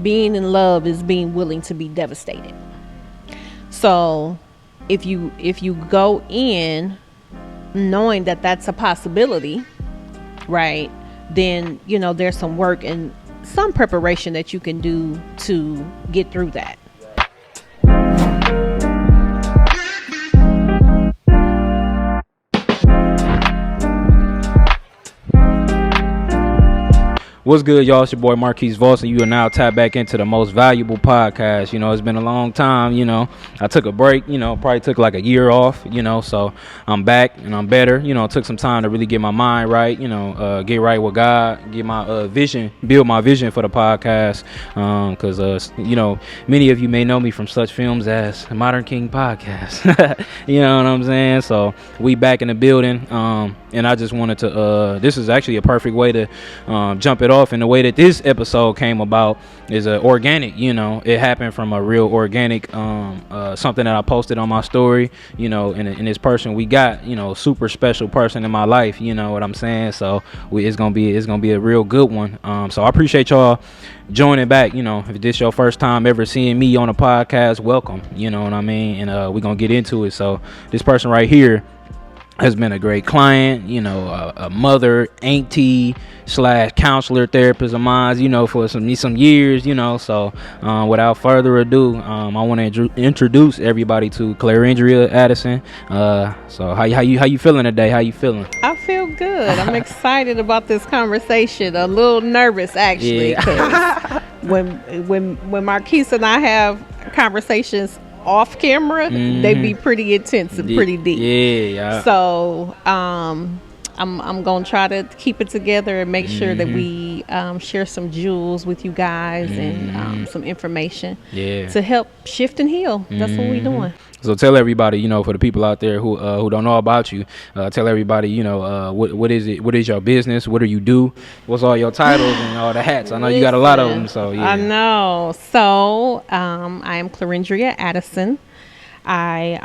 being in love is being willing to be devastated. So if you go in knowing that that's a possibility, right, then there's some work and some preparation that you can do to get through that. What's good, y'all? It's your boy Marquise and you are now tapped back into the most valuable podcast. It's been a long time. I took a break, probably took like a year off, so I'm back and I'm better. Took some time to really get my mind right, get right with God, get my vision, build my vision for the podcast. Because many of you may know me from such films as Modern King Podcast. You know what I'm saying? So we back in the building. And I just wanted to, this is actually a perfect way to jump it off. And the way that this episode came about is organic. It happened from a real organic something that I posted on my story. And this person we got, super special person in my life. You know what I'm saying? So it's gonna be a real good one. So I appreciate y'all joining back. If this your first time ever seeing me on a podcast, welcome. You know what I mean? And we're gonna get into it. So this person right here has been a great client, a mother, auntie / counselor, therapist of mine, for some years, So without further ado, I want to introduce everybody to Clarindria, Addison. So how you feeling today? How you feeling? I feel good. I'm excited about this conversation. A little nervous actually, because when Marquise and I have conversations off camera, they be pretty intense and pretty deep. Yeah. So I'm gonna try to keep it together and make sure that we share some jewels with you guys and some information to help shift and heal. That's what we're doing. So tell everybody, for the people out there who don't know about you, tell everybody, what is it? What is your business? What do you do? What's all your titles and all the hats? I know you got a lot of them. So yeah. I know. So I am Clarindria Addison. I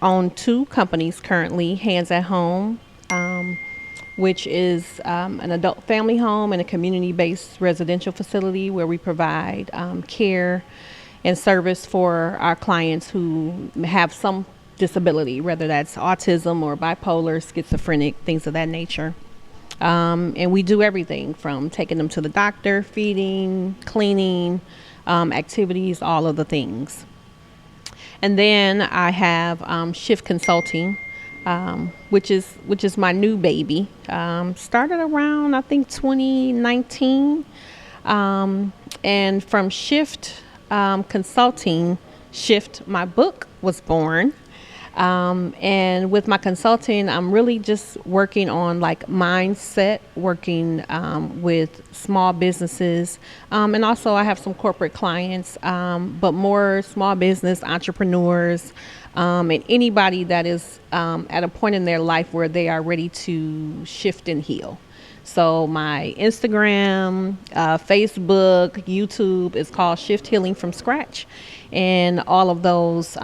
own 2 companies currently: Hands at Home, which is an adult family home and a community-based residential facility where we provide care and service for our clients who have some disability, whether that's autism or bipolar, schizophrenic, things of that nature. And we do everything from taking them to the doctor, feeding, cleaning, activities, all of the things. And then I have Shift Consulting, which is my new baby. Started around, I think, 2019. And from Shift Consulting, Shift, my book was born. And with my consulting, I'm really just working on like mindset, working with small businesses. And also I have some corporate clients, but more small business entrepreneurs, and anybody that is at a point in their life where they are ready to shift and heal. So my Instagram, Facebook, YouTube is called Shift Healing from Scratch. And all of those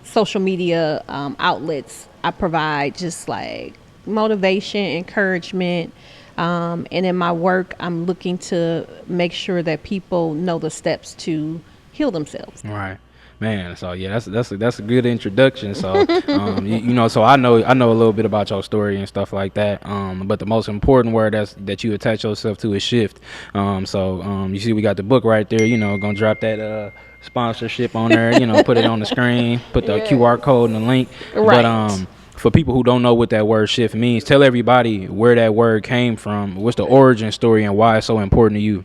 social media outlets, I provide just like motivation, encouragement. And in my work, I'm looking to make sure that people know the steps to heal themselves. Right. Man, so yeah, that's a good introduction. So so I know a little bit about your story and stuff like that. But the most important word that you attach yourself to is shift. So you see we got the book right there, gonna drop that sponsorship on there, put it on the screen, put the QR code and the link. Right. But for people who don't know what that word shift means, tell everybody where that word came from. What's the origin story and why it's so important to you?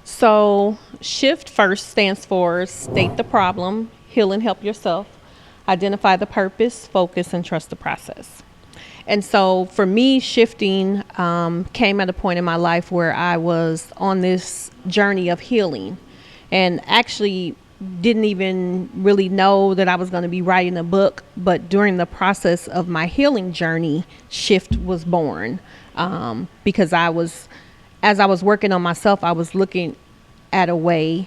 So SHIFT first stands for state the problem, heal and help yourself, identify the purpose, focus, and trust the process. And so for me, shifting came at a point in my life where I was on this journey of healing and actually didn't even really know that I was going to be writing a book. But during the process of my healing journey, SHIFT was born because as I was working on myself, I was looking at a way,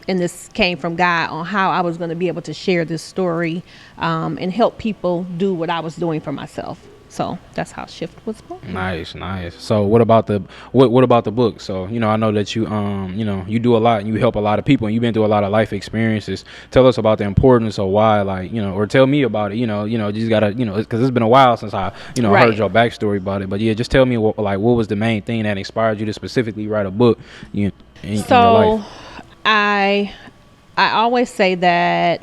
and this came from God, on how I was going to be able to share this story and help people do what I was doing for myself. So that's how Shift was born. Nice, nice. So what about the what about the book? So I know that you do a lot and you help a lot of people and you've been through a lot of life experiences. Tell us about the importance of why, like or tell me about it. You just gotta because it's been a while since I Right. heard your backstory about it. But yeah, just tell me what was the main thing that inspired you to specifically write a book in your So life. I always say that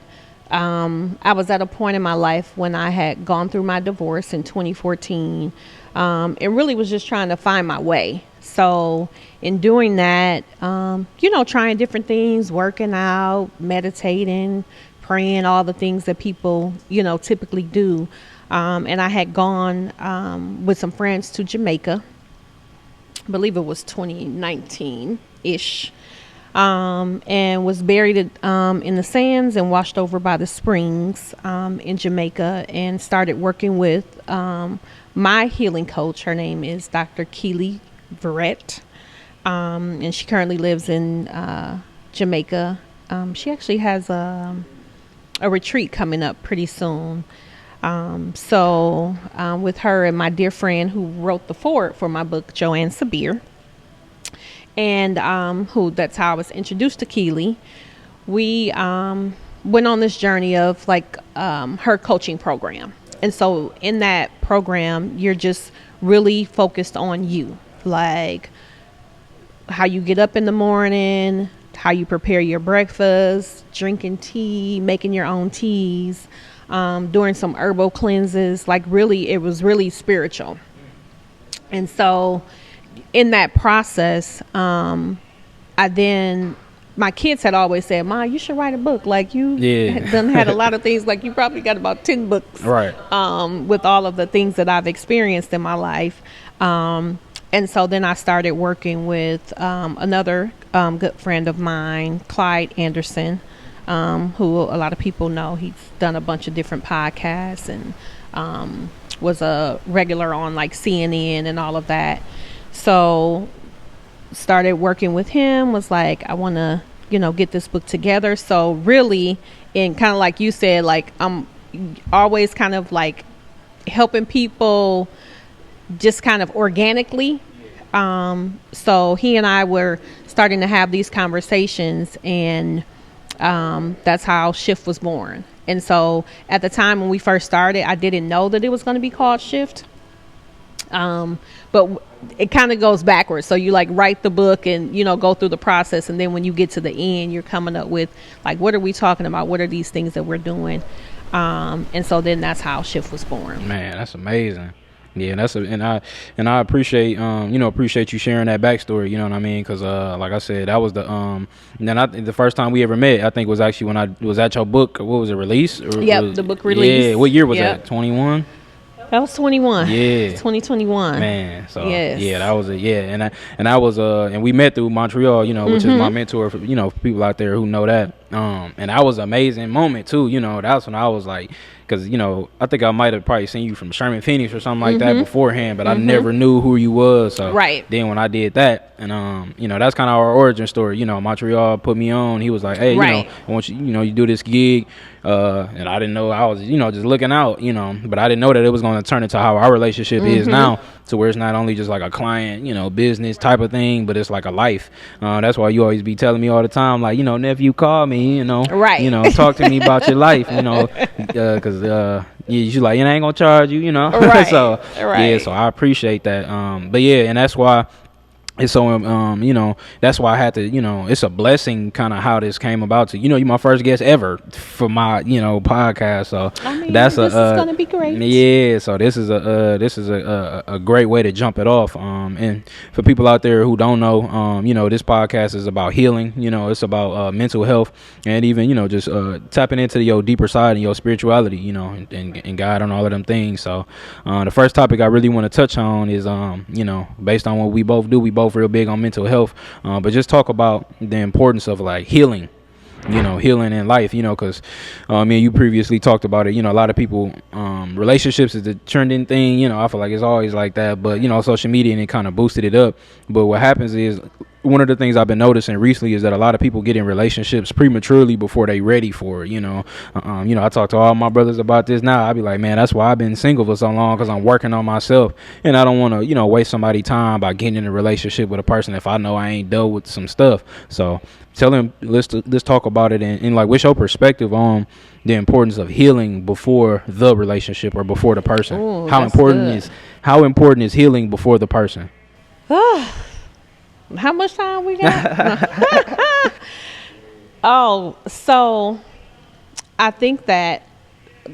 I was at a point in my life when I had gone through my divorce in 2014 and really was just trying to find my way. So in doing that, trying different things, working out, meditating, praying, all the things that people, typically do. And I had gone with some friends to Jamaica. I believe it was 2019-ish. And was buried in the sands and washed over by the springs in Jamaica, and started working with my healing coach. Her name is Dr. Keely Verrett, and she currently lives in Jamaica. She actually has a retreat coming up pretty soon. So with her and my dear friend who wrote the foreword for my book, Joanne Sabir, and that's how I was introduced to Keely. We went on this journey of her coaching program. And so in that program, you're just really focused on you, like how you get up in the morning, how you prepare your breakfast, drinking tea, making your own teas, doing some herbal cleanses. Like really, it was really spiritual. And so in that process, my kids had always said, "Ma, you should write a book. Like you done had a lot of things. Like you probably got about 10 books, Right. With all of the things that I've experienced in my life." And so then I started working with another good friend of mine, Clyde Anderson, who a lot of people know. He's done a bunch of different podcasts and was a regular on like CNN and all of that. So started working with him, was like, I want to, get this book together. So really, and kind of like you said, like I'm always kind of like helping people just kind of organically. So he and I were starting to have these conversations, and that's how Shift was born. And so at the time when we first started, I didn't know that it was going to be called Shift. But it kind of goes backwards. So you like write the book and, go through the process. And then when you get to the end, you're coming up with like, what are we talking about? What are these things that we're doing? And so then that's how Shift was born. Man, that's amazing. Yeah, and I appreciate appreciate you sharing that backstory. You know what I mean? Because like I said, that was the first time we ever met. I think was actually when I was at your book. What was it, release? Yep, the book release. Yeah, what year was that? 21. That was 21. Yeah, 2021. Man, so yes. Yeah, that was and I was and we met through Montreal, which is my mentor for for people out there who know that. And that was an amazing moment too. That's when I was like, because I think I might have probably seen you from Sherman Phoenix or something like that beforehand, but I never knew who you was. So right. Then when I did that, and that's kind of our origin story. Montreal put me on. He was like, hey, right. I want you, you do this gig. And I didn't know, I was, just looking out, but I didn't know that it was going to turn into how our relationship is now, to where it's not only just like a client, business type of thing, but it's like a life. That's why you always be telling me all the time, like, nephew, call me, right. Talk to me about your life, because you like, I ain't gonna charge you, Right. So right. Yeah, so I appreciate that. But yeah, and that's why it's so that's why I had to, it's a blessing kind of how this came about to, you're my first guest ever for my, podcast. So this is gonna be great. Yeah, so this is a great way to jump it off. And for people out there who don't know, this podcast is about healing. It's about mental health, and even just tapping into your deeper side and your spirituality. And God and all of them things. So the first topic I really want to touch on is based on what we both do. We both real big on mental health, but just talk about the importance of like healing. Healing in life, because me and you previously talked about it. A lot of people, relationships is the trending thing. I feel like it's always like that, but social media and it kind of boosted it up. But what happens is one of the things I've been noticing recently is that a lot of people get in relationships prematurely before they ready for it. I talk to all my brothers about this now. I be like, man, that's why I've been single for so long, because I'm working on myself, and I don't want to, waste somebody's time by getting in a relationship with a person if I know I ain't dealt with some stuff. So tell him, let's talk about it, and like, what's your perspective on the importance of healing before the relationship or before the person? Ooh, how that's important good. is how important is healing before the person? How much time we got? Oh, so I think that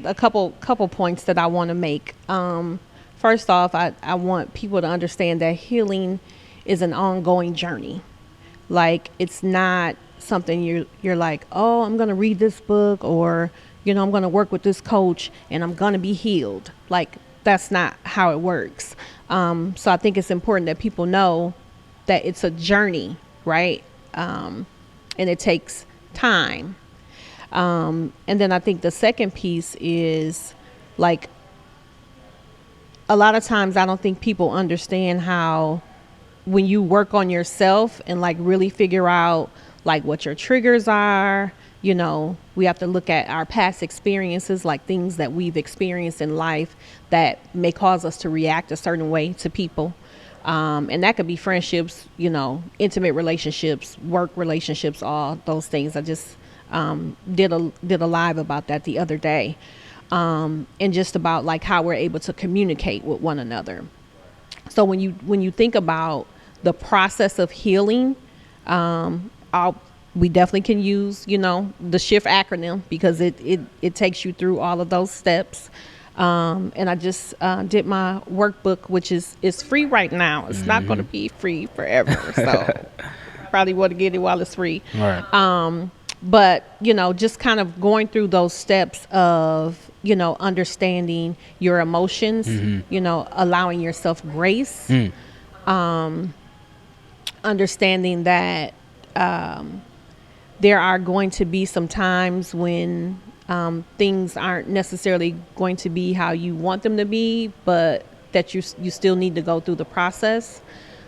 a couple points that I want to make. First off, I want people to understand that healing is an ongoing journey. Like, it's not something you're like, oh, I'm gonna read this book, or I'm gonna work with this coach and I'm gonna be healed. Like, that's not how it works. So I think it's important that people know that it's a journey, right? And it takes time. And then I think the second piece is, like, a lot of times I don't think people understand how, when you work on yourself and like really figure out like what your triggers are, we have to look at our past experiences, like things that we've experienced in life that may cause us to react a certain way to people. And that could be friendships, intimate relationships, work relationships, all those things. I just did a live about that the other day, and just about like how we're able to communicate with one another. So when you think about the process of healing, we definitely can use the SHIFT acronym, because it takes you through all of those steps. And I just did my workbook, which is free right now. It's not going to be free forever, so probably want to get it while it's free. Right. But just kind of going through those steps of understanding your emotions, allowing yourself grace, understanding that there are going to be some times when things aren't necessarily going to be how you want them to be, but that you still need to go through the process.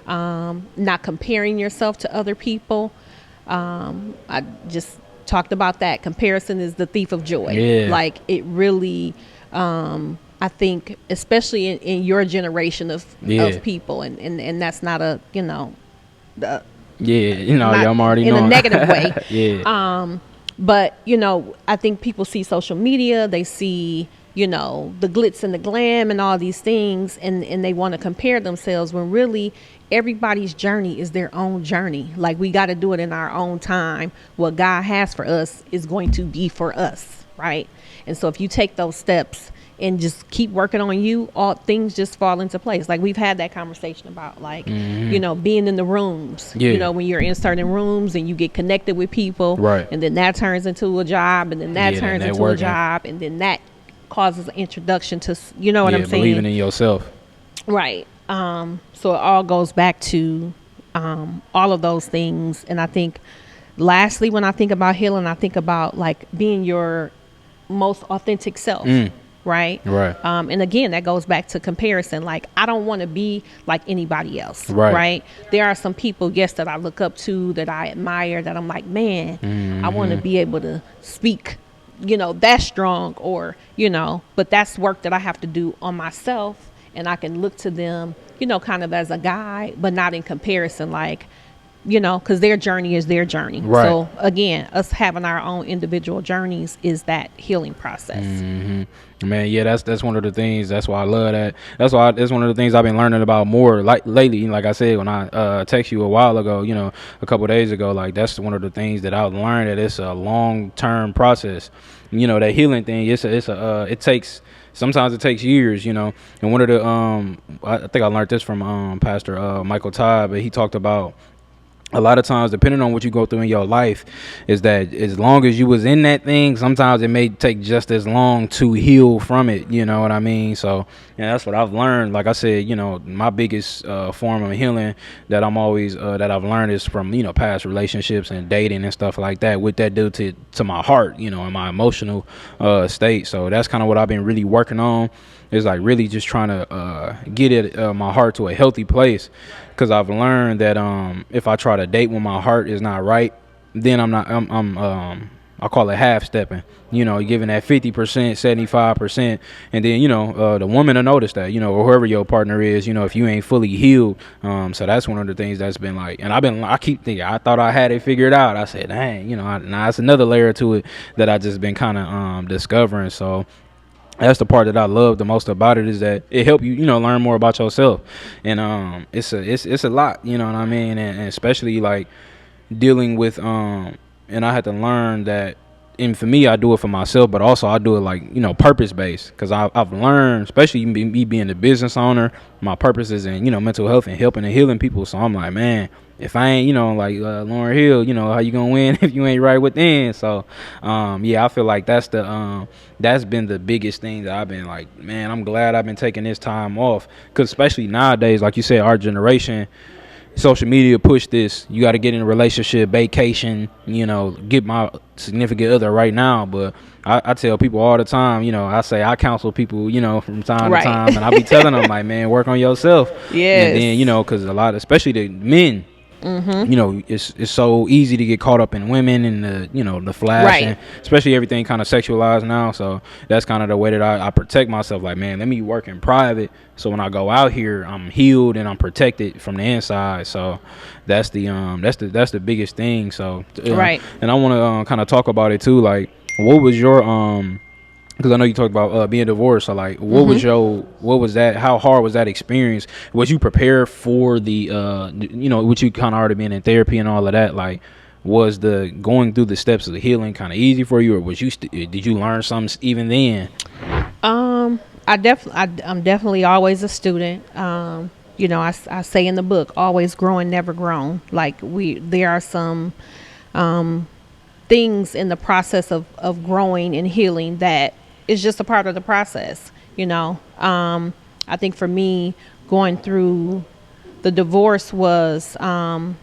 Not comparing yourself to other people. I just talked about that. Comparison is the thief of joy. Yeah. Like, it really, I think, especially in your generation of people, and that's not a, I'm already in knowing. a negative way. Yeah. But, I think people see social media, they see, the glitz and the glam and all these things, and they want to compare themselves, when really everybody's journey is their own journey. Like, we got to do it in our own time. What God has for us is going to be for us, right? And so if you take those steps and just keep working on you, all things just fall into place. Like, we've had that conversation about, like, being in the rooms, when you're in certain rooms and you get connected with people, right? And then that turns into a job, and then that turns into a job, and then that causes an introduction to, what I'm saying? Believing in yourself. Right. So it all goes back to all of those things. And I think, lastly, when I think about healing, I think about like being your most authentic self. Right. And again, that goes back to comparison. Like, I don't want to be like anybody else. Right. There are some people, yes, that I look up to, that I admire, that I'm like, man, I want to be able to speak, that strong, or, but that's work that I have to do on myself. And I can look to them, kind of as a guide, but not in comparison, like, because their journey is their journey. Right. So again, us having our own individual journeys is that healing process. Man, yeah, that's one of the things. That's why I love that. That's one of the things I've been learning about more, like, lately. Like I said, when I text you a while ago, a couple of days ago, like, that's one of the things that I've learned, that it's a long-term process. That healing thing, it takes. Sometimes it takes years, and one of the I think I learned this from Pastor Michael Todd, but he talked about, a lot of times, depending on what you go through in your life, is that as long as you was in that thing, sometimes it may take just as long to heal from it. You know what I mean? So, that's what I've learned. Like I said, my biggest form of healing that I'm always that I've learned is from past relationships and dating and stuff like that. What that do to my heart, and my emotional state. So that's kind of what I've been really working on. Is like really just trying to get my heart to a healthy place. because I've learned that if I try to date when my heart is not right, then I'm I call it half stepping. You know, giving that 50%, 75%, and then the woman will notice that, or whoever your partner is, if you ain't fully healed. So that's one of the things that's been like, and I keep thinking I thought I had it figured out. I said, dang, now it's another layer to it that I just been kind of discovering. So that's the part that I love the most about it, is that it help you, learn more about yourself, and it's a lot, you know what I mean, and especially like dealing with and I had to learn that, and for me I do it for myself, but also I do it like purpose based, because I've learned, especially me being a business owner, my purpose is in mental health and helping and healing people. So I'm like, man, if I ain't like Lauryn Hill, how you gonna win if you ain't right within? So yeah, I feel like that's been the biggest thing that I've been like, man, I'm glad I've been taking this time off, because especially nowadays, like you said, our generation, social media push this. You got to get in a relationship, vacation, get my significant other right now. But I tell people all the time, I counsel people, from time to time, and I be telling them like, man, work on yourself. Yes. And then, because a lot, especially the men, it's so easy to get caught up in women and the flash, and especially everything kind of sexualized now. So that's kind of the way that I protect myself. Like, man, let me work in private, so when I go out here, I'm healed and I'm protected from the inside. So that's the biggest thing. So and I want to kind of talk about it too. Like, what was your because I know you talked about being divorced. So like, what was that? How hard was that experience? Was you prepared for the what you kind of already been in therapy and all of that? Like, was the going through the steps of the healing kind of easy for you, or was you did you learn something even then? I'm definitely always a student. I say in the book, always growing, never grown. Like, there are some things in the process of growing and healing that is just a part of the process. I think for me, going through the divorce was kind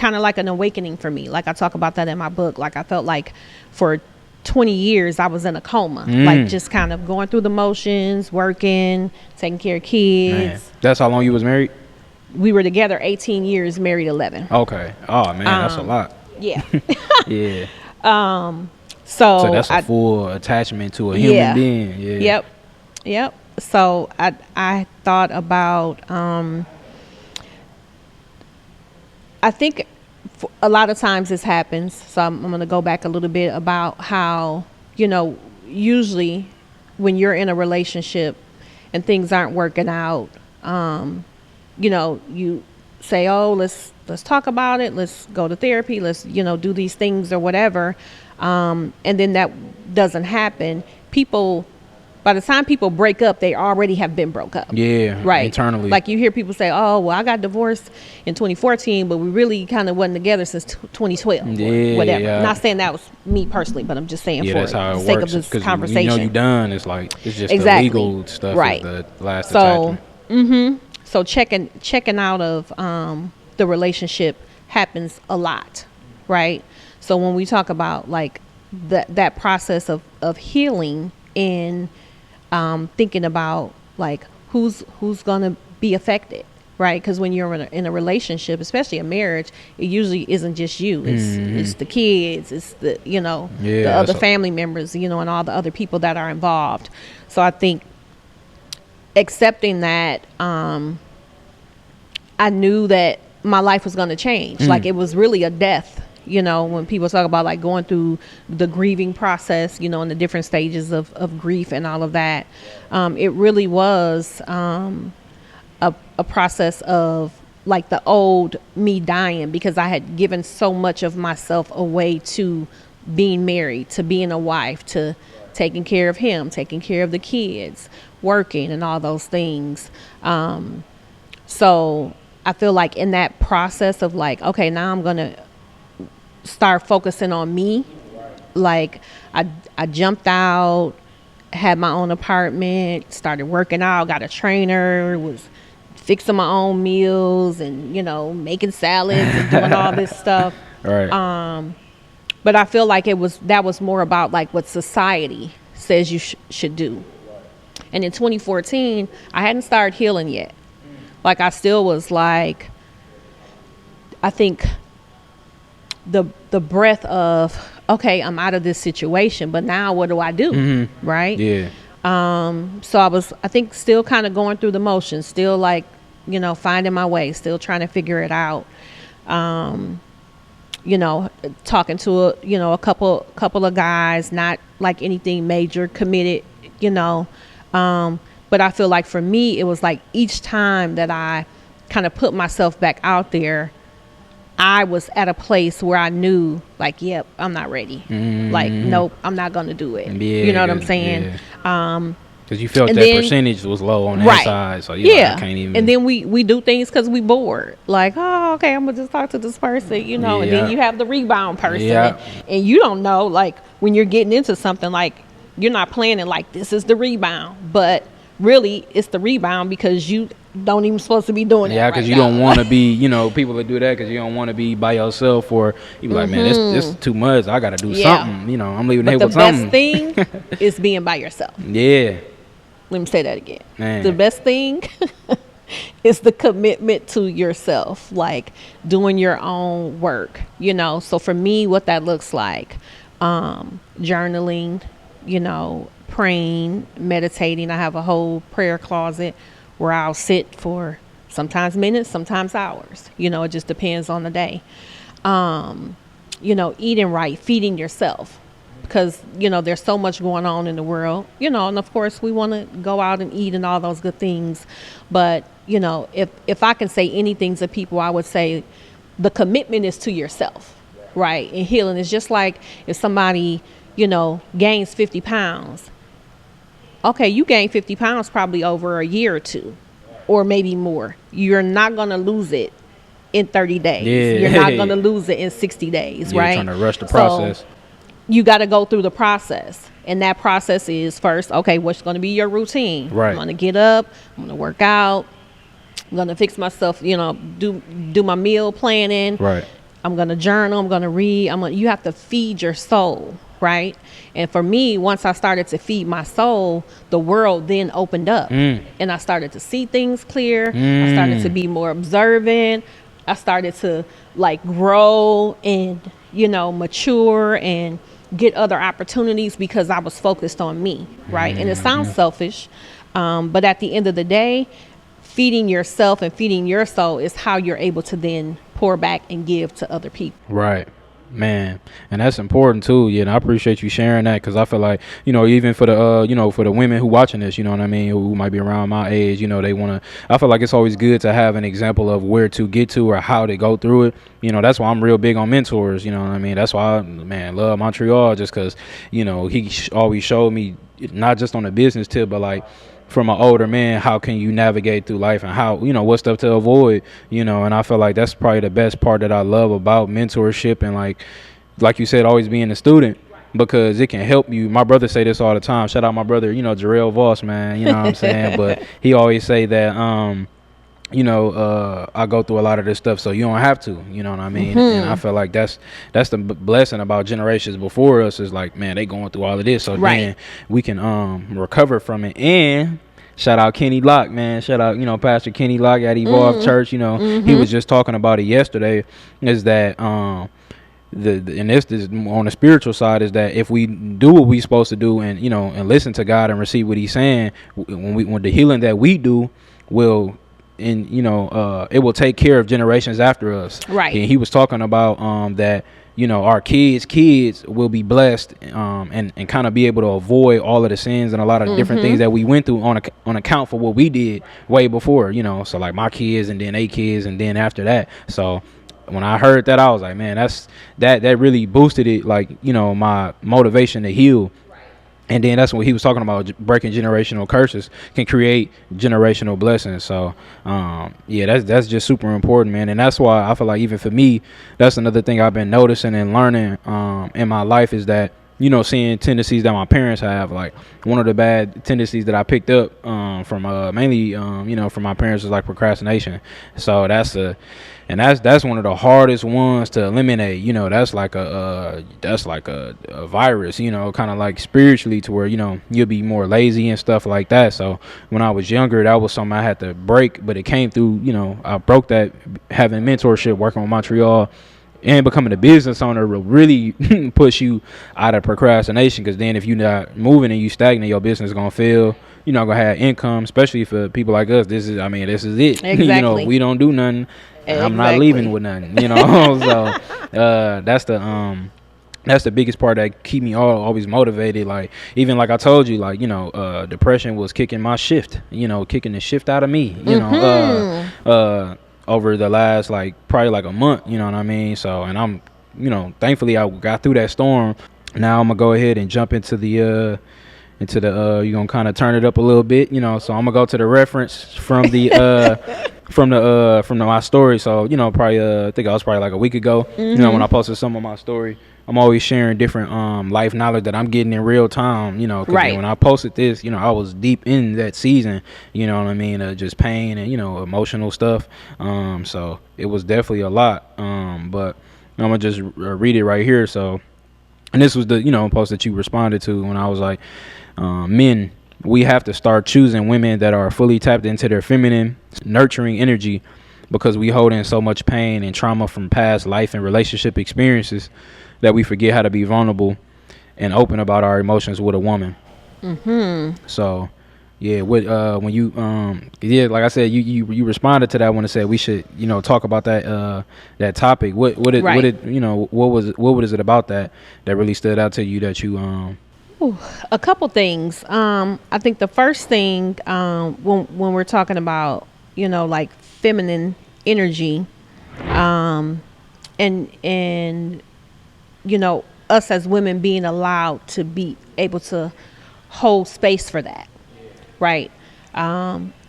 of like an awakening for me. Like, I talk about that in my book. Like, I felt like for 20 years I was in a coma, like just kind of going through the motions, working, taking care of kids. Man. That's how long you was married? We were together 18 years, married 11. Okay. Oh man, that's a lot. Yeah. Yeah. So that's a full attachment to a human being. Yeah. Yep. So I thought about I think a lot of times this happens. So I'm going to go back a little bit about how, usually when you're in a relationship and things aren't working out, you say, oh, let's talk about it. Let's go to therapy. Let's, do these things or whatever. And then that doesn't happen. By the time people break up, they already have been broke up. Yeah, right. Internally. Like, you hear people say, oh, well, I got divorced in 2014, but we really kind of wasn't together since 2012 or whatever. Yeah. Not saying that was me personally, but I'm just saying for that's how the it sake works. of this conversation. You done. It's like, it's just exactly. the legal stuff. Right. Is the last attachment. So checking out of the relationship happens a lot, right? So when we talk about like that process of healing and thinking about like who's gonna be affected, right? Because when you're in a relationship, especially a marriage, it usually isn't just you. It's the kids, it's the the other family members, and all the other people that are involved. So I think accepting that, I knew that my life was going to change. Like, it was really a death. When people talk about like going through the grieving process, and the different stages of grief and all of that, it really was a process of like the old me dying, because I had given so much of myself away to being married, to being a wife, to taking care of him, taking care of the kids, working and all those things. So I feel like in that process of like, okay, now I'm going to start focusing on me. Like, I jumped out, had my own apartment, started working out, got a trainer, was fixing my own meals and, making salads and doing all this stuff. Right. But I feel like that was more about like what society says you should do. And in 2014, I hadn't started healing yet. Like, I still was like, I think the breath of, okay, I'm out of this situation, but now what do I do? Right? Yeah. So I think still kind of going through the motions, still like, finding my way, still trying to figure it out. Talking to a couple of guys, not like anything major, committed, but I feel like for me, it was like each time that I kind of put myself back out there, I was at a place where I knew, like, yep, I'm not ready. Like, nope, I'm not going to do it. Yeah, you know what I'm saying? Yeah. Because you felt that percentage was low on that side. So, I can't even. And then we do things because we bored. Like, oh, okay, I'm going to just talk to this person, and then you have the rebound person. And you don't know, like, when you're getting into something, like, you're not planning, like, this is the rebound. But really, it's the rebound because you don't even supposed to be doing it. Yeah, because you don't want to be, people that do that because you don't want to be by yourself, or you be like, man, this is too much. I got to do something. I'm leaving here with something. The best thing is being by yourself. Yeah. Let me say that again. Man. The best thing is the commitment to yourself, like doing your own work, So for me, what that looks like, journaling, praying, meditating. I have a whole prayer closet where I'll sit for sometimes minutes, sometimes hours. It just depends on the day. Eating right, feeding yourself. Because, there's so much going on in the world, and of course we want to go out and eat and all those good things. But, if I can say anything to people, I would say the commitment is to yourself, right? And healing is just like if somebody, gains 50 pounds. Okay, you gain 50 pounds probably over a year or two, or maybe more. You're not going to lose it in 30 days. Yeah. You're not going to lose it in 60 days, right? You're trying to rush the process. So, you got to go through the process. And that process is first, okay, what's going to be your routine? Right. I'm going to get up. I'm going to work out. I'm going to fix myself, do my meal planning. Right. I'm going to journal. I'm going to read. You have to feed your soul, right? And for me, once I started to feed my soul, the world then opened up. And I started to see things clear. I started to be more observant. I started to, like, grow and, mature and get other opportunities because I was focused on me, right? And it sounds selfish, but at the end of the day, feeding yourself and feeding your soul is how you're able to then pour back and give to other people. Right. Man, and that's important too. Yeah, and I appreciate you sharing that, because I feel like, even for the for the women who watching this, what I mean, who might be around my age, they want to, I feel like it's always good to have an example of where to get to or how to go through it. That's why I'm real big on mentors. What I mean, that's why I love Montreal, just because he always showed me, not just on the business tip, but like from an older man, how can you navigate through life, and how, what stuff to avoid, and I feel like that's probably the best part that I love about mentorship, and like you said, always being a student, because it can help you. My brother say this all the time. Shout out my brother, Jarrell Voss, man, what I'm saying? But he always say that, I go through a lot of this stuff, so you don't have to, what I mean? And I feel like that's the blessing about generations before us, is like, man, they going through all of this, so then we can recover from it. And shout out Kenny Locke, man. Shout out, Pastor Kenny Locke at Evolve Church. He was just talking about it yesterday, is that and this is on the spiritual side, is that if we do what we supposed to do, and and listen to God and receive what he's saying, when the healing that we do will, and it will take care of generations after us. Right. And he was talking about that our kids will be blessed, and kind of be able to avoid all of the sins and a lot of different things that we went through on account for what we did way before. So like my kids, and then they kids, and then after that. So when I heard that, I was like, man, that really boosted it, like, my motivation to heal. And then that's what he was talking about, breaking generational curses can create generational blessings. So, that's just super important, man. And that's why I feel like, even for me, that's another thing I've been noticing and learning in my life, is that seeing tendencies that my parents have. Like one of the bad tendencies that I picked up from mainly from my parents is like procrastination. So that's one of the hardest ones to eliminate. That's like a virus. Kind of like spiritually, to where you'll be more lazy and stuff like that. So when I was younger, that was something I had to break, but it came through. I broke that having mentorship, working with Montreal, and becoming a business owner will really push you out of procrastination. Because then if you're not moving and you stagnate, your business is gonna fail. You're not gonna have income, especially for people like us. This is it. Exactly. We don't do nothing. I'm not leaving with nothing. So that's the biggest part that keep me always motivated. Like even like I told you, like depression was kicking my shift. Kicking the shift out of me. Over the last probably a month, you know what I mean? So, and I'm, thankfully I got through that storm. Now I'm gonna go ahead and jump into the you're gonna kind of turn it up a little bit, so I'm gonna go to the reference from the from my story. So, probably I think I was probably like a week ago, when I posted some of my story. I'm always sharing different life knowledge that I'm getting in real time, 'cause Right. when I posted this, I was deep in that season, you know what I mean, just pain and emotional stuff. So it was definitely a lot. But I'm gonna just read it right here. So, and this was the post that you responded to when I was like, men, we have to start choosing women that are fully tapped into their feminine, nurturing energy, because we hold in so much pain and trauma from past life and relationship experiences that we forget how to be vulnerable and open about our emotions with a woman. So, yeah, when you like I said, you responded to that one and said we should talk about that topic. What was it about that really stood out to you that you Ooh, a couple things. I think the first thing, when we're talking about like feminine energy, and us as women being allowed to be able to hold space for that, right?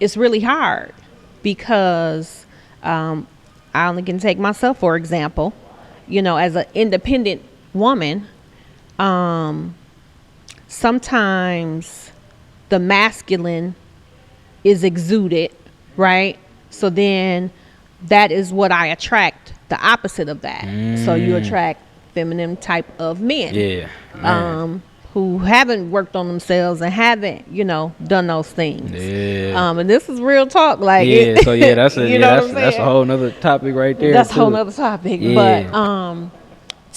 It's really hard because I only can take myself for example. As an independent woman, sometimes the masculine is exuded, right? So then that is what I attract, the opposite of that. So you attract feminine type of men. Yeah. Who haven't worked on themselves and haven't, done those things. Yeah. And this is real talk. Like, So yeah, that's a whole nother topic right there. That's a whole nother topic. Yeah.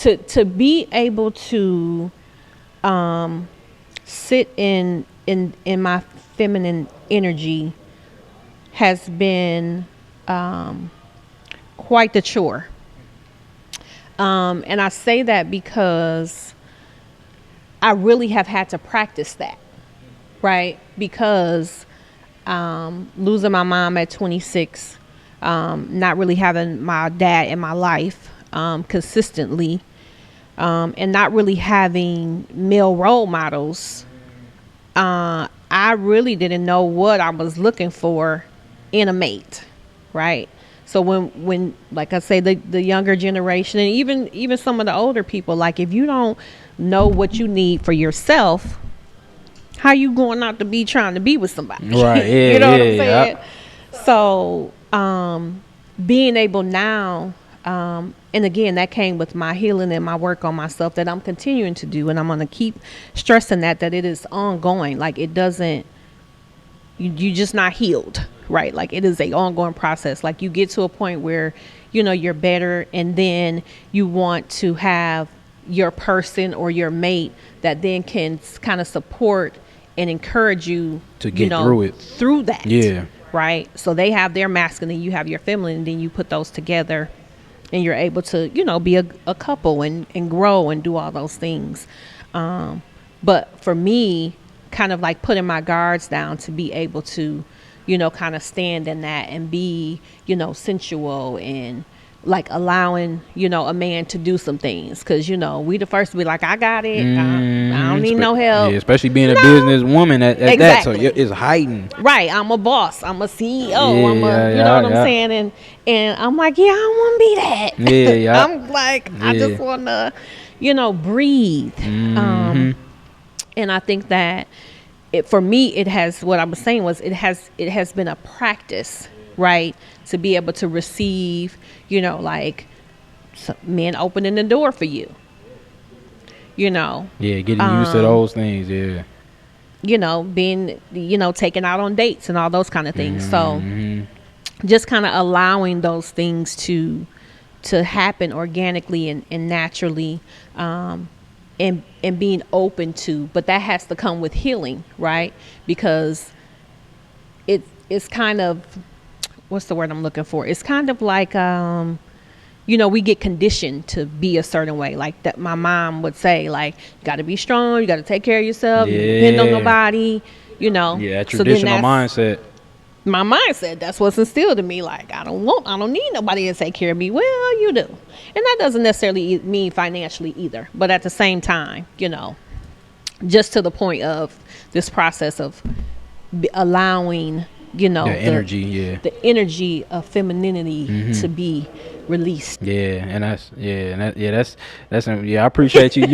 But to be able to sit in my feminine energy has been quite the chore. And I say that because I really have had to practice that, right? Because losing my mom at 26, not really having my dad in my life consistently, and not really having male role models, I really didn't know what I was looking for in a mate, right? So when like I say, the younger generation and even some of the older people, like if you don't know what you need for yourself, how you going out to be trying to be with somebody? Right. Yeah. You know what I'm saying? Yeah. So being able now, and again, that came with my healing and my work on myself that I'm continuing to do, and I'm going to keep stressing that it is ongoing. Like it doesn't, you just not healed, right? Like it is a ongoing process. Like you get to a point where you're better, and then you want to have your person or your mate that then can kind of support and encourage you to get through that. Yeah. Right. So they have their masculine, you have your feminine, and then you put those together and you're able to, be a couple and grow and do all those things. But for me, kind of like putting my guards down to be able to, kind of stand in that and be, sensual and, like allowing, a man to do some things. Because, we the first to be like, I got it. I don't need no help. Yeah, especially being a No. business woman at that. So Exactly. it's hiding. Right. I'm a boss. I'm a CEO. Yeah, You know what I'm yeah. saying? And I'm like, yeah, I don't want to be Yeah, that. yeah. I'm like, I Yeah. just want to, breathe. Mm-hmm. And I think that for me, it has, what I was saying was, it has been a practice, right? To be able to receive, like men opening the door for you, Yeah, getting used to those things. Yeah. being, taken out on dates and all those kind of things. So Mm-hmm. just kind of allowing those things to happen organically and naturally, and being open to, but that has to come with healing, right? Because it's kind of, what's the word I'm looking for? It's kind of like, we get conditioned to be a certain way. Like that, my mom would say, like, you got to be strong, you got to take care of yourself, you don't depend on Yeah. nobody, Yeah, that So then traditional that's mindset. my mindset. That's what's instilled in me. Like, I don't need nobody to take care of me. Well, you do. And that doesn't necessarily mean financially either. But at the same time, just to the point of this process of allowing, The energy. Yeah. the energy of femininity to be released. Yeah, and that's I appreciate you,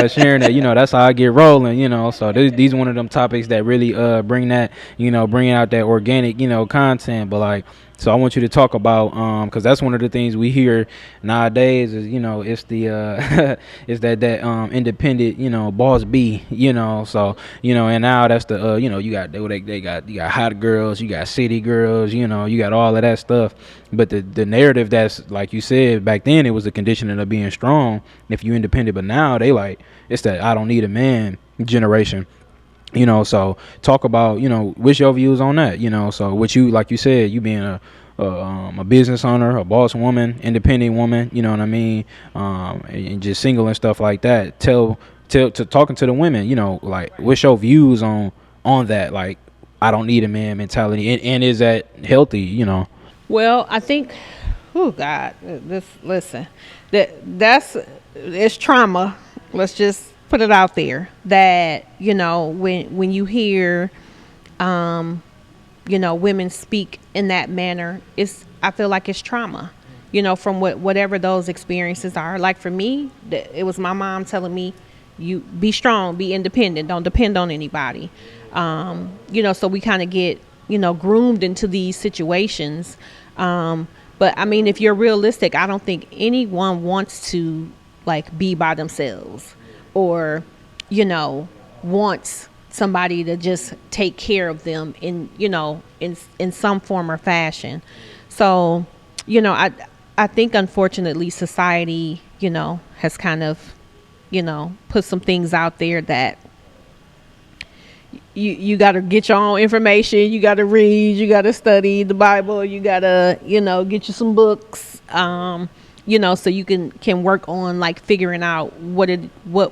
sharing that. That's how I get rolling. So these one of them topics that really bring that, bringing out that organic, content. But like, so I want you to talk about because that's one of the things we hear nowadays is it's the is that independent boss B, so and now that's the you got you got hot girls, you got city girls, you got all of that stuff. But the narrative that's like you said back then, it was the conditioning of being strong if you independent. But now they like it's that I don't need a man generation. So talk about what's your views on that. So what you like you said, you being a business owner, a boss woman, independent woman, you know what I mean, and just single and stuff like that. Tell to talking to the women, like what's your views on that, like I don't need a man mentality, and is that healthy? Well, I think, oh God, listen, that's it's trauma. Let's just put it out there that when you hear, women speak in that manner, I feel like it's trauma. From whatever those experiences are. Like for me, it was my mom telling me, "You be strong, be independent, don't depend on anybody." So we kind of get groomed into these situations. But I mean, if you're realistic, I don't think anyone wants to like be by themselves or, wants somebody to just take care of them in some form or fashion. So, I think unfortunately society, has kind of, put some things out there that you got to get your own information. You got to read, you got to study the Bible, you got to, get you some books, so you can work on like figuring out what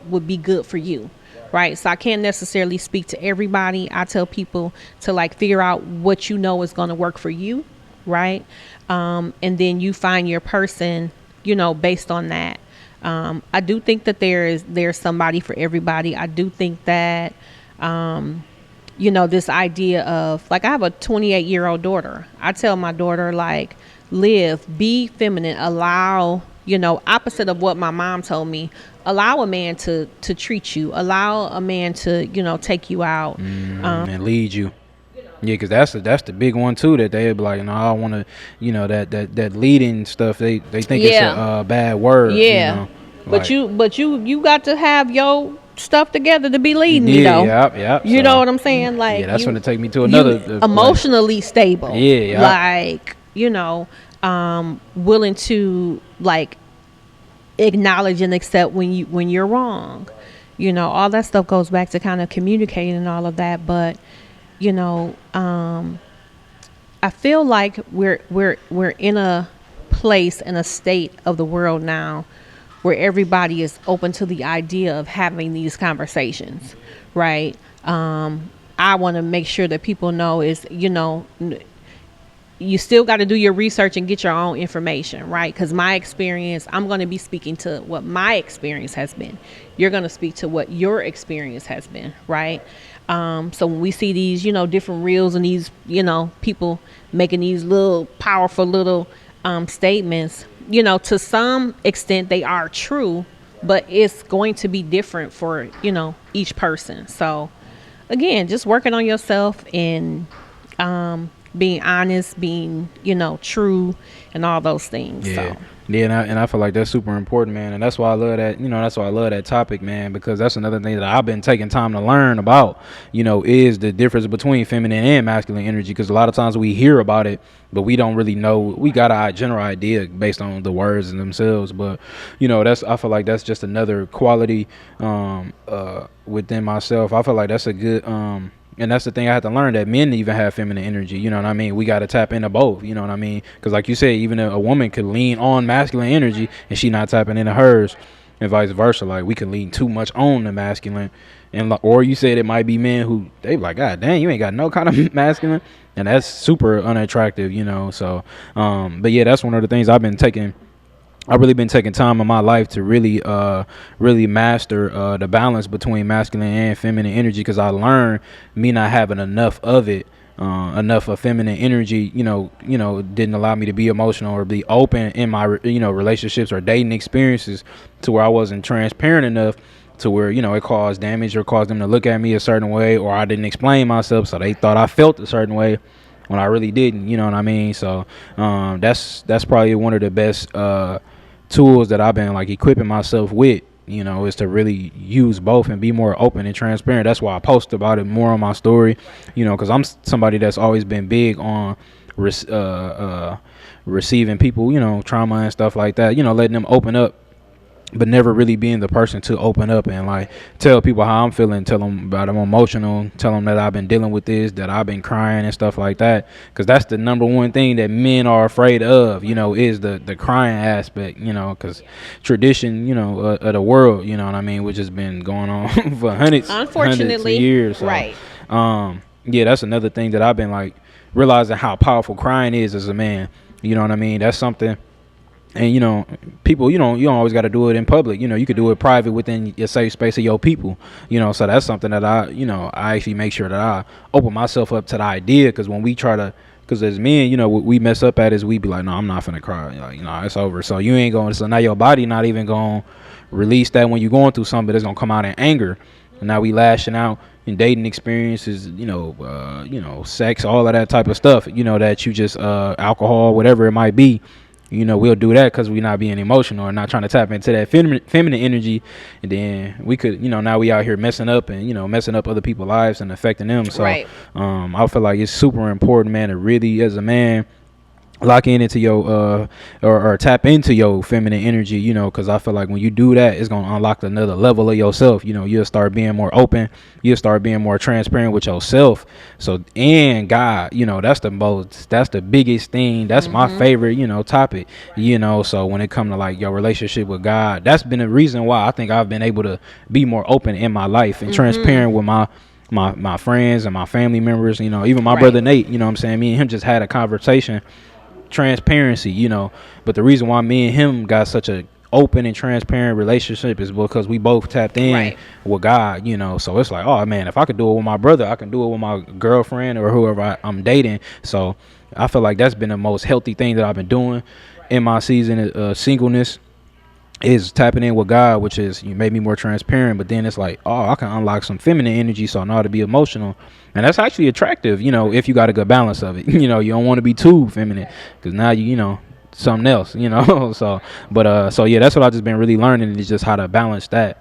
would be good for you. Right. So I can't necessarily speak to everybody. I tell people to like figure out what is going to work for you. Right. And then you find your person, based on that. I do think that there's somebody for everybody. I do think that, this idea of like, I have a 28-year-old daughter. I tell my daughter, like, live, be feminine, allow, opposite of what my mom told me, allow a man to treat you, allow a man to, take you out. And lead you. Yeah, because that's the big one too, that they'd be like, no, I want to, that leading stuff. They think it's a bad word. Yeah, but like, you got to have your stuff together to be leading me though. Yep. You know what I'm saying? Like, yeah, that's going to take me to another emotionally stable. Yeah. Like, willing to like acknowledge and accept when you're wrong. All that stuff goes back to kind of communicating and all of that. But I feel like we're in a place, in a state of the world now where everybody is open to the idea of having these conversations, right? I want to make sure that people know is, you still got to do your research and get your own information, right? Because my experience, I'm going to be speaking to what my experience has been. You're going to speak to what your experience has been, right? So when we see these, different reels and these, people making these little powerful little statements, to some extent they are true, but it's going to be different for, each person. So again, just working on yourself and being honest, being, true and all those things. Yeah. So. Yeah, and I feel like that's super important, man. And that's why I love that, that's why I love that topic, man, because that's another thing that I've been taking time to learn about, is the difference between feminine and masculine energy. Because a lot of times we hear about it, but we don't really know. We got a general idea based on the words in themselves. But, I feel like that's just another quality within myself. I feel like that's a good and that's the thing I had to learn, that men even have feminine energy. You know what I mean? We got to tap into both. You know what I mean? Because like you said, even a woman could lean on masculine energy and she not tapping into hers, and vice versa. Like we can lean too much on the masculine, or you said it might be men who they like, God dang, you ain't got no kind of masculine, and that's super unattractive. So, but yeah, that's one of the things I've really been taking time in my life to really master the balance between masculine and feminine energy, because I learned me not having enough of it, enough of feminine energy, didn't allow me to be emotional or be open in my, relationships or dating experiences, to where I wasn't transparent enough to where, it caused damage or caused them to look at me a certain way, or I didn't explain myself, so they thought I felt a certain way when I really didn't. You know what I mean? So that's probably one of the best tools that I've been like equipping myself with, is to really use both and be more open and transparent. That's why I post about it more on my story, because I'm somebody that's always been big on receiving people, trauma and stuff like that, letting them open up, but never really being the person to open up and like tell people how I'm feeling, tell them about I'm emotional, tell them that I've been dealing with this, that I've been crying and stuff like that. Because that's the number one thing that men are afraid of, is the crying aspect, because tradition, of the world, what I mean, which has been going on for hundreds of years. So, right. Yeah, that's another thing that I've been like realizing how powerful crying is as a man. You know what I mean? That's something. And people, you don't always got to do it in public. You could do it private within your safe space of your people. So that's something that I actually make sure that I open myself up to the idea. Because when we try to, because as men, what we mess up at is we be like, no, I'm not finna cry. Like, it's over. So you ain't going. So now your body not even going to release that when you're going through something, but it's gonna come out in anger. And now we lashing out in dating experiences, sex, all of that type of stuff. That you just alcohol, whatever it might be. We'll do that because we're not being emotional or not trying to tap into that feminine energy. And then we could, now we out here messing up and, messing up other people's lives and affecting them. So right. I feel like it's super important, man, to really, as a man, lock into your or tap into your feminine energy, because I feel like when you do that, it's going to unlock another level of yourself. You'll start being more open, you'll start being more transparent with yourself. So, and God, that's the biggest thing. That's my favorite, topic, so when it comes to like your relationship with God, that's been a reason why I think I've been able to be more open in my life and transparent with my friends and my family members, even my brother Nate, what I'm saying, me and him just had a conversation, transparency, but the reason why me and him got such a open and transparent relationship is because we both tapped in with God, so it's like, oh man, if I could do it with my brother, I can do it with my girlfriend or whoever I'm dating. So I feel like that's been the most healthy thing that I've been doing in my season of singleness, is tapping in with God, which is you made me more transparent. But then it's like, oh, I can unlock some feminine energy, so I know how to be emotional, and that's actually attractive, if you got a good balance of it. You don't want to be too feminine, because now you something else, so so yeah, that's what I've just been really learning, is just how to balance that.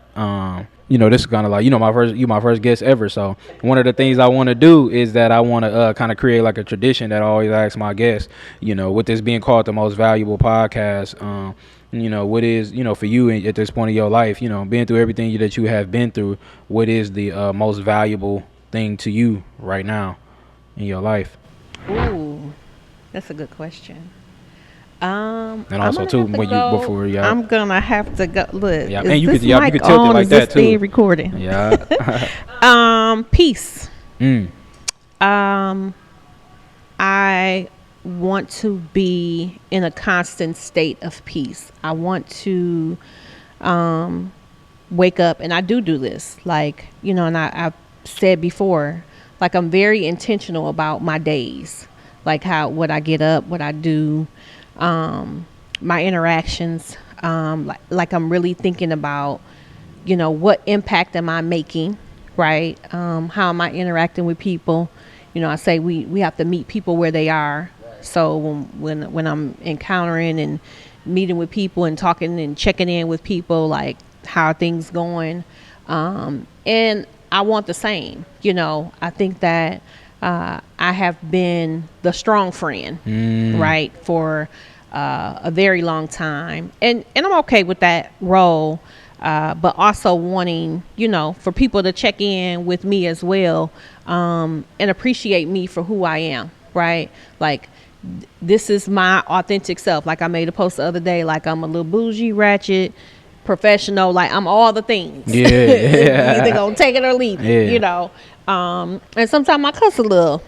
This is kind of like, my first guest ever. So one of the things I want to do is that I want to kind of create like a tradition that I always ask my guests, with this being called the Most Valuable Podcast, what is, for you at this point of your life, being through everything that you have been through, what is the most valuable thing to you right now in your life? Ooh, that's a good question. And also too, I'm gonna have to go. Look, yeah, and you could tilt it like that too. Being recorded. Yeah. Peace. I want to be in a constant state of peace. I want to wake up, and I do this, like, and I've said before, like, I'm very intentional about my days, like what I get up, what I do, my interactions, like I'm really thinking about, what impact am I making, right? How am I interacting with people? I say we have to meet people where they are. So when I'm encountering and meeting with people and talking and checking in with people, like, how are things going? And I want the same. I think that I have been the strong friend, right, for a very long time, and I'm okay with that role. But also wanting, for people to check in with me as well, and appreciate me for who I am, right? Like, this is my authentic self. Like, I made a post the other day, like, I'm a little bougie, ratchet, professional, like, I'm all the things. Yeah. Either gonna take it or leave it, and sometimes I cuss a little.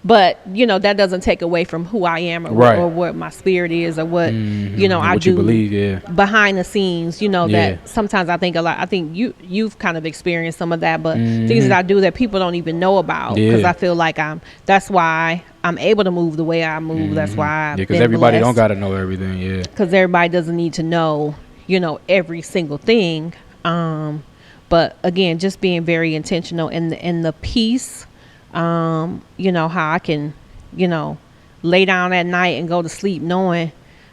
But that doesn't take away from who I am, or what my spirit is, or what I what do you believe, behind the scenes. That sometimes I think a lot. I think you've kind of experienced some of that, but things that I do that people don't even know about, because I feel like that's why I'm able to move the way I move. That's why because everybody don't got to know everything. Because everybody doesn't need to know every single thing. But again, just being very intentional in the peace. How I can, lay down at night and go to sleep knowing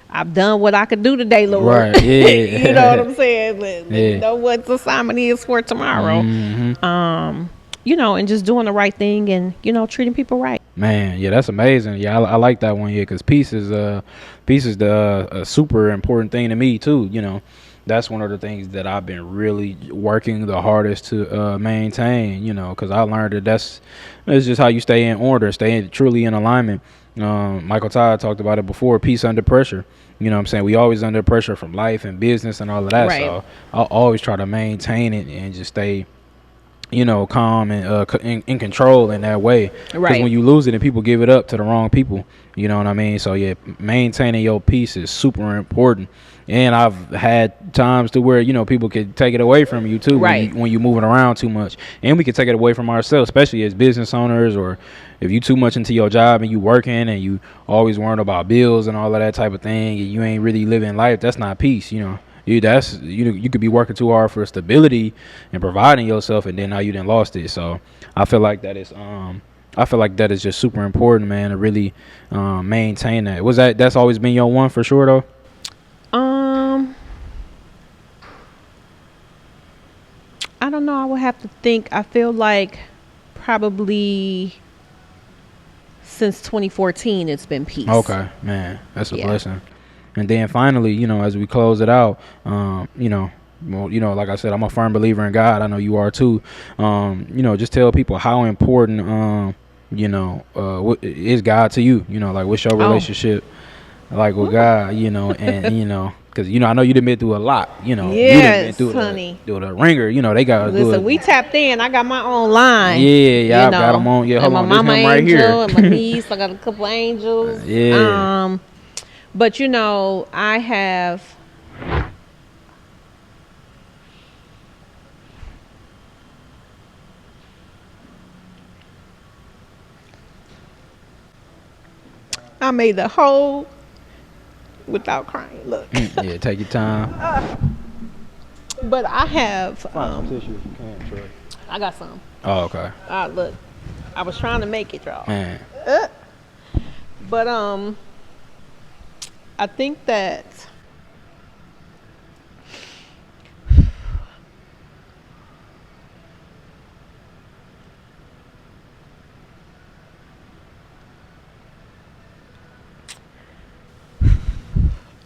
I've done what I could do today, Lord. Right. Yeah. You know what I'm saying? Let me know what the assignment is for tomorrow. And just doing the right thing, and treating people right. Man, yeah, that's amazing. Yeah, I like that one. Yeah, because peace is the super important thing to me too. That's one of the things that I've been really working the hardest to maintain, because I learned that that's just how you stay in order, truly in alignment. Michael Todd talked about it before, peace under pressure. You know what I'm saying? We always under pressure from life and business and all of that. Right. So I'll always try to maintain it and just stay, calm and in control in that way. Because when you lose it and people give it up to the wrong people, you know what I mean? So yeah, maintaining your peace is super important. And I've had times to where, people could take it away from you too, right, when you're moving around too much. And we can take it away from ourselves, especially as business owners, or if you too much into your job and you working and you always worrying about bills and all of that type of thing, and you ain't really living life. That's not peace, you could be working too hard for stability and providing yourself, and then now you done lost it. So I feel like that is just super important, man, to really maintain that. That's always been your one for sure though? I don't know. I would have to think. I feel like probably since 2014 it's been peace. Okay, man, that's a blessing. And then finally, as we close it out, like I said, I'm a firm believer in God. I know you are too. Just tell people how important what is God to you. Like, what's your relationship like with God, and because I know you done been through a lot, Yes, honey. Through the ringer, they got. Listen, we tapped in. I got my own line. Yeah, I got them on. Yeah, hold on, this mama him right angel, here. and my niece. I got a couple angels. Yeah. But I have. I made the whole without crying. Look. Yeah, take your time. But I have. Find some tissue if you can, Troy. I got some. Oh, okay. Look, I was trying to make it, y'all. Man. But I think that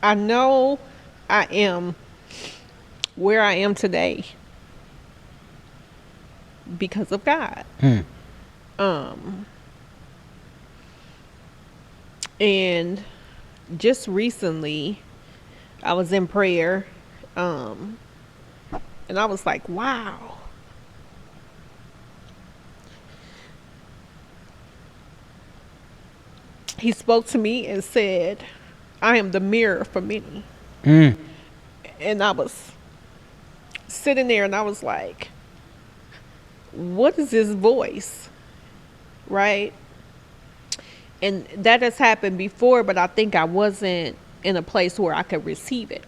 I know I am where I am today because of God. And just recently I was in prayer, and I was like, wow. he spoke to me and said, I am the mirror for many. Mm. And I was sitting there and I was like, what is this voice? Right? And that has happened before, but I think I wasn't in a place where I could receive it.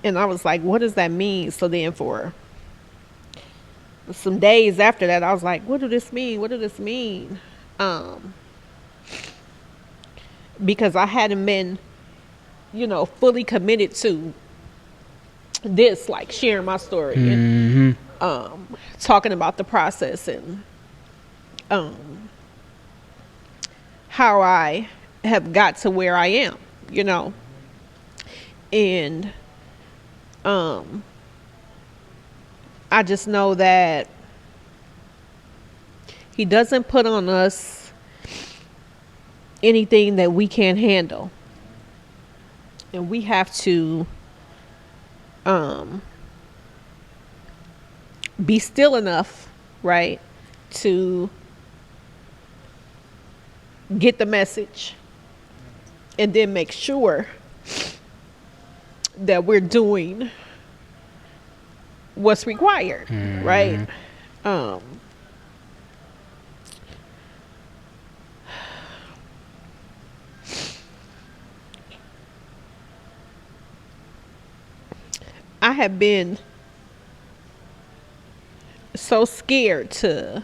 And I was like, what does that mean? So then for some days after that, I was like, what do this mean? What do this mean? Because I hadn't been, fully committed to this, like sharing my story and talking about the process and how I have got to where I am, and I just know that he doesn't put on us anything that we can't handle. And we have to be still enough, right, to get the message and then make sure that we're doing what's required, right? I have been so scared to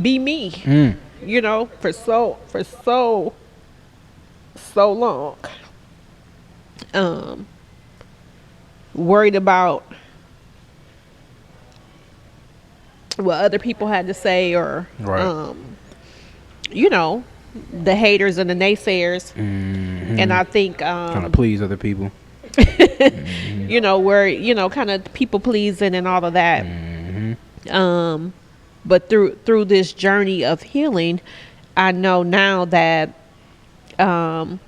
be me, for so long. Worried about what other people had to say, or Right. The haters and the naysayers. And I think Trying to please other people. where kind of people pleasing and all of that. But through this journey of healing, I know now that I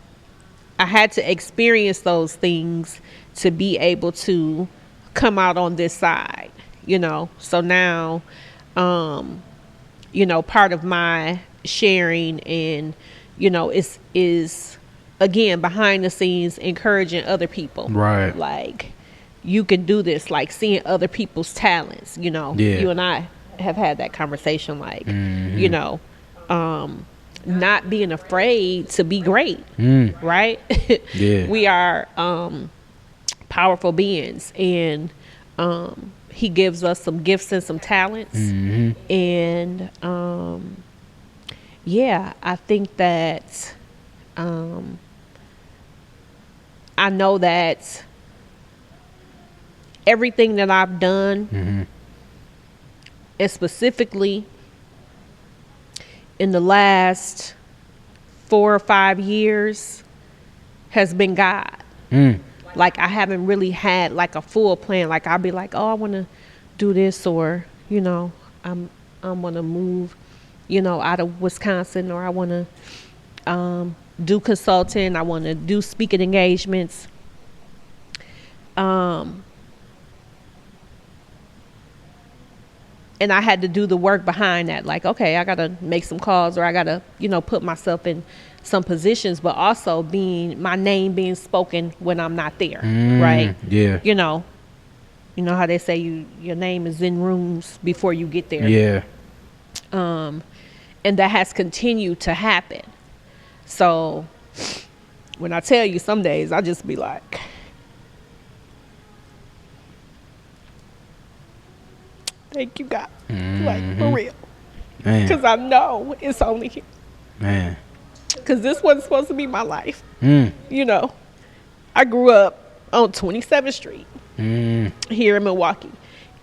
had to experience those things to be able to come out on this side, so now part of my sharing and is again behind the scenes encouraging other people, Right. like you can do this, like seeing other people's talents. You and I have had that conversation, like not being afraid to be great. Right. Yeah. We are powerful beings, and he gives us some gifts and some talents. And I think that I know that everything that I've done, and specifically in the last 4 or 5 years, has been God. Like I haven't really had like a full plan. Like I'll be like, oh, I want to do this, or I'm want to move, out of Wisconsin, or I want to do consulting. I want to do speaking engagements. And I had to do the work behind that. Like, okay, I got to make some calls, or I got to, put myself in some positions, but also my name being spoken when I'm not there. Right. Yeah. You know how they say your name is in rooms before you get there. Yeah. And that has continued to happen. So when I tell you, some days I just be like, thank you, God. Like, for real. Man. Because I know it's only here. Man. Because this wasn't supposed to be my life. I grew up on 27th Street here in Milwaukee,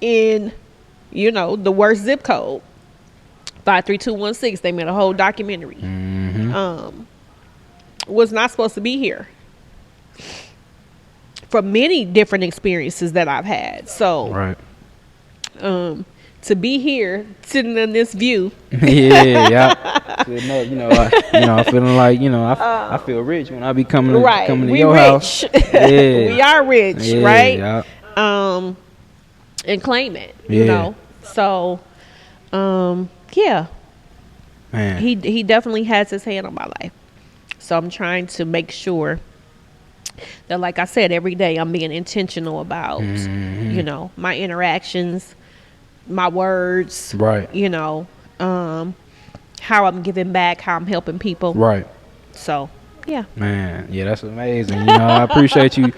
in, the worst zip code, 53216. They made a whole documentary. Was not supposed to be here for many different experiences that I've had. So, Right. To be here, sitting in this view. Yeah. I'm feeling like, I feel rich when I be coming to your house. Yeah. We are rich, Yeah, right? Yeah. And claim it, Yeah. So, yeah, Man. he definitely has his hand on my life. So I'm trying to make sure that, like I said, every day I'm being intentional about, Mm-hmm. my interactions, my words, Right. how I'm giving back, how I'm helping people. Right. So, yeah. Man, yeah, that's amazing. I appreciate you,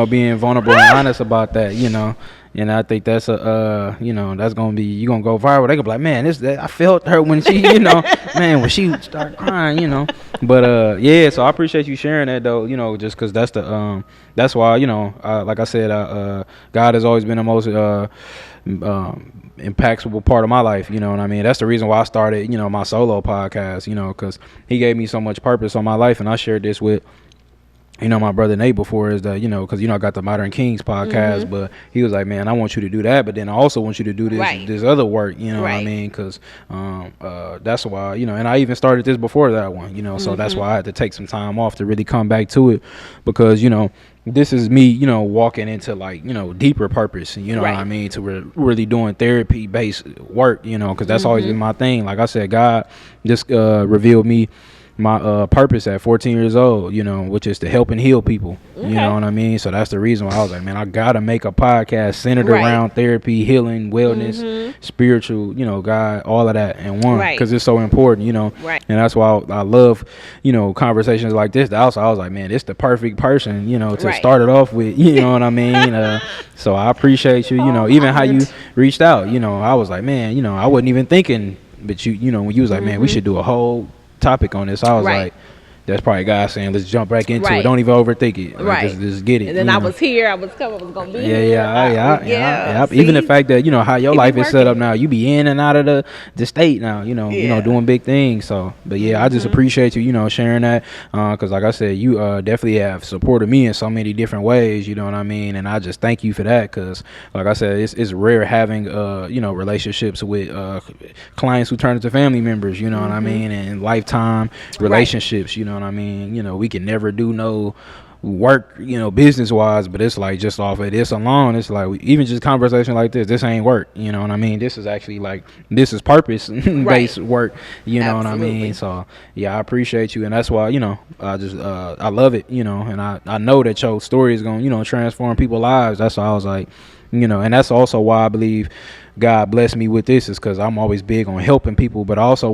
being vulnerable and honest about that, And I think that's that's gonna be, you gonna go viral. They gonna be like, man, I felt her when she, man, when she started crying. But yeah, so I appreciate you sharing that though, just because that's why, like I said, God has always been the most impactful part of my life. You know what I mean? That's the reason why I started, my solo podcast. Because he gave me so much purpose on my life, and I shared this with my brother Nate before, is that, because, I got the Modern Kings podcast, but he was like, man, I want you to do that, but then I also want you to do Right. this other work, what I Right. mean? Because that's why, and I even started this before that one, so that's why I had to take some time off to really come back to it, because, this is me, walking into like, deeper purpose, what I Right. mean, to really doing therapy based work, because that's always been my thing. Like I said, God just revealed me my purpose at 14 years old, which is to help and heal people. Okay. You know what I mean? So that's the reason why I was like, man, I gotta make a podcast centered Right. around therapy, healing, wellness, spiritual, God, all of that in one, Right. because it's so important, Right. and that's why I love, conversations like this. Also, I was like, man, it's the perfect person, to Right. start it off with, you know what I mean? So I appreciate you, even how you reached out, I was like, man, I wasn't even thinking, but when you was like, man, we should do a whole topic on this, I was Right. like, that's probably God saying, let's jump back into it. Right. Don't even overthink it. Like, Right. just get it. And then I was here. I was coming. I was gonna be Yeah, here. yeah. See? Even the fact that how your It be life is set up working. now, you be in and out of the state now. Yeah. Doing big things. So, but yeah, I just appreciate you, sharing that. Because like I said, you definitely have supported me in so many different ways. You know what I mean? And I just thank you for that. Because like I said, it's rare having relationships with clients who turn into family members. You know what I mean? And lifetime relationships. You know what I mean? We can never do no work, business wise, but it's like just off of this alone, it's like even just conversation like this ain't work, you know what I mean? This is actually like, this is purpose based work, you know what I mean? So yeah, I appreciate you, and that's why I just I love it, and I know that your story is gonna transform people's lives. That's why I was like, and that's also why I believe God blessed me with this, is because I'm always big on helping people, but I also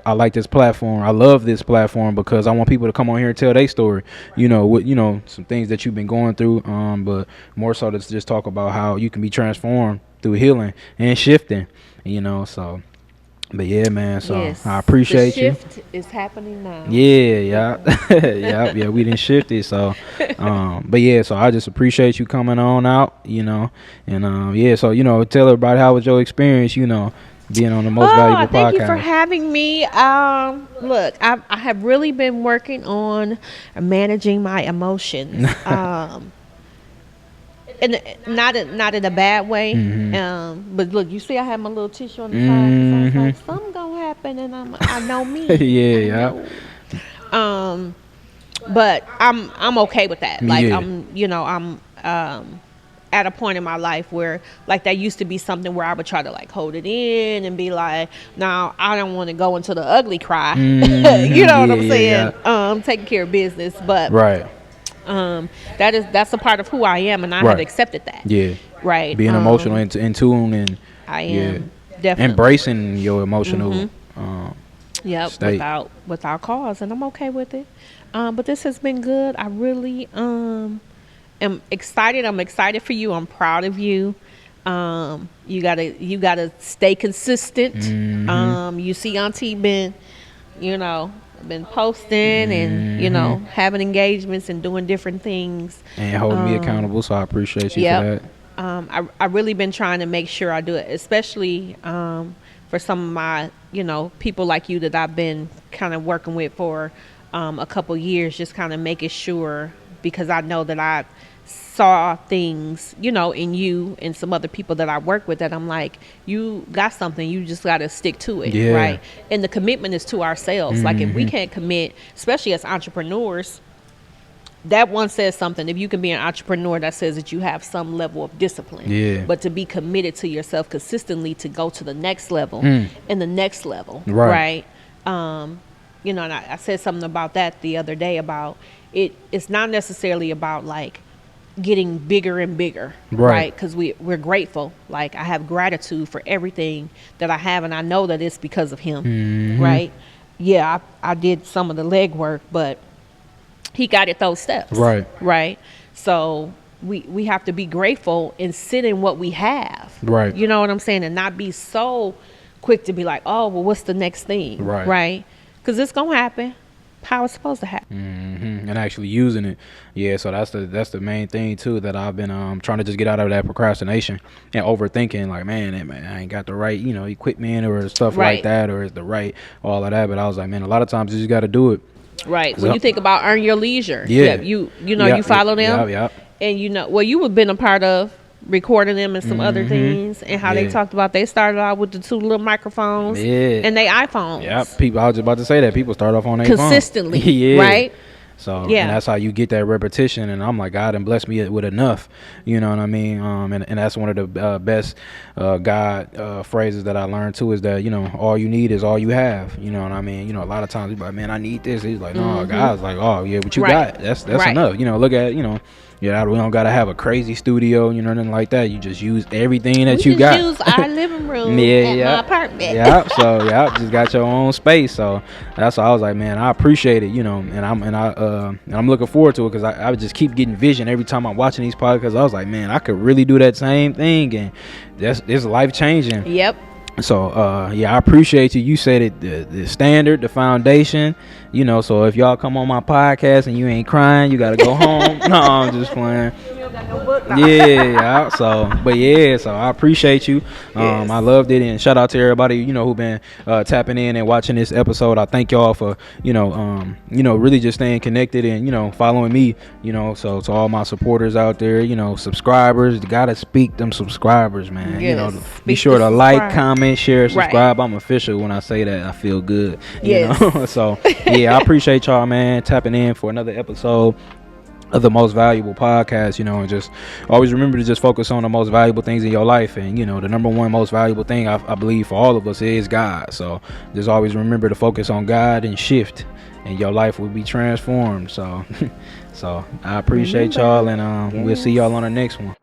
I like this platform. I love this platform because I want people to come on here and tell their story, with some things that you've been going through, but more so to just talk about how you can be transformed through healing and shifting, so. But yeah, man. So Yes. I appreciate the you. shift is happening now. Yeah. Yeah. We didn't shift it. So, but yeah. So I just appreciate you coming on out. And yeah. So tell everybody, how was your experience? Being on the most valuable podcast. Thank you for having me. Look, I have really been working on managing my emotions. And not in a bad way. But look, you see, I have my little tissue on the side. 'Cause I was like, something gonna happen, and I know me. Yeah. I know. But I'm okay with that. Like Yeah. I'm at a point in my life where, like, that used to be something where I would try to like hold it in and be like, no, I don't want to go into the ugly cry. You know what I'm saying? Taking care of business, but Right. that's a part of who I am, and I have accepted that. Yeah. Right. Being emotional in tune, and I am definitely embracing your emotional state. without cause, and I'm okay with it. But this has been good. I really am excited. I'm excited for you. I'm proud of you. You gotta stay consistent. You see Auntie been posting and having engagements and doing different things and holding me accountable. So I appreciate you for that. I really been trying to make sure I do it, especially for some of my people like you that I've been kind of working with for a couple years, just kind of making sure, because I know that I saw things in you and some other people that I work with, that I'm like, you got something, you just got to stick to it. Right. And the commitment is to ourselves. Like, if we can't commit, especially as entrepreneurs, that one says something. If you can be an entrepreneur, that says that you have some level of discipline. Yeah. But to be committed to yourself consistently to go to the next level and the next level, Right. You know, and I said something about that the other day about it. It's not necessarily about like getting bigger and bigger, right? Because we're grateful. Like, I have gratitude for everything that I have, and I know that it's because of him, right? Yeah, I did some of the legwork, but he guided those steps, right? So we have to be grateful and sit in what we have, Right. You know what I'm saying, and not be so quick to be like, oh, well, what's the next thing, right? Because it's gonna happen how it's supposed to happen. And actually using it. Yeah, so that's the main thing too that I've been trying to just get out of that procrastination and overthinking, like, man, I ain't got the right, equipment or stuff like that, or is the right all of that. But I was like, man, a lot of times you just got to do it. Right. When you think about Earn Your Leisure, yeah, you follow them, and you would been a part of recording them and some other things, and how they talked about they started out with the 2 little microphones and they iPhones. Yeah, people. I was just about to say that people start off on their consistently, right? So and that's how you get that repetition. And I'm like, God and bless me with enough. You know what I mean? And that's one of the best God phrases that I learned too, is that all you need is all you have. You know what I mean? A lot of times people are like, man, I need this. He's like, no, God's like, oh yeah, what you got? That's enough. Look at Yeah, we don't gotta have a crazy studio, nothing like that. You just use everything that you got. Use our living room at my apartment. Just got your own space. So that's why I was like, man, I appreciate it, and I'm looking forward to it, because I would just keep getting vision every time I'm watching these podcasts. I was like, man, I could really do that same thing, and it's life changing. Yep. So I appreciate you. You said it, the standard, the foundation, so if y'all come on my podcast and you ain't crying, you gotta go home. No, I'm just playing. So I appreciate you. I loved it, and shout out to everybody who been tapping in and watching this episode. I thank y'all for really just staying connected and following me. So to all my supporters out there, subscribers, you gotta speak them subscribers, man. Be sure to like, comment, share, subscribe. I'm official when I say that. I feel good. So I appreciate y'all, man, tapping in for another episode of the Most Valuable Podcast, and just always remember to just focus on the most valuable things in your life. And the number one most valuable thing I believe for all of us is God. So just always remember to focus on God and shift, and your life will be transformed. So I appreciate y'all, and we'll see y'all on the next one.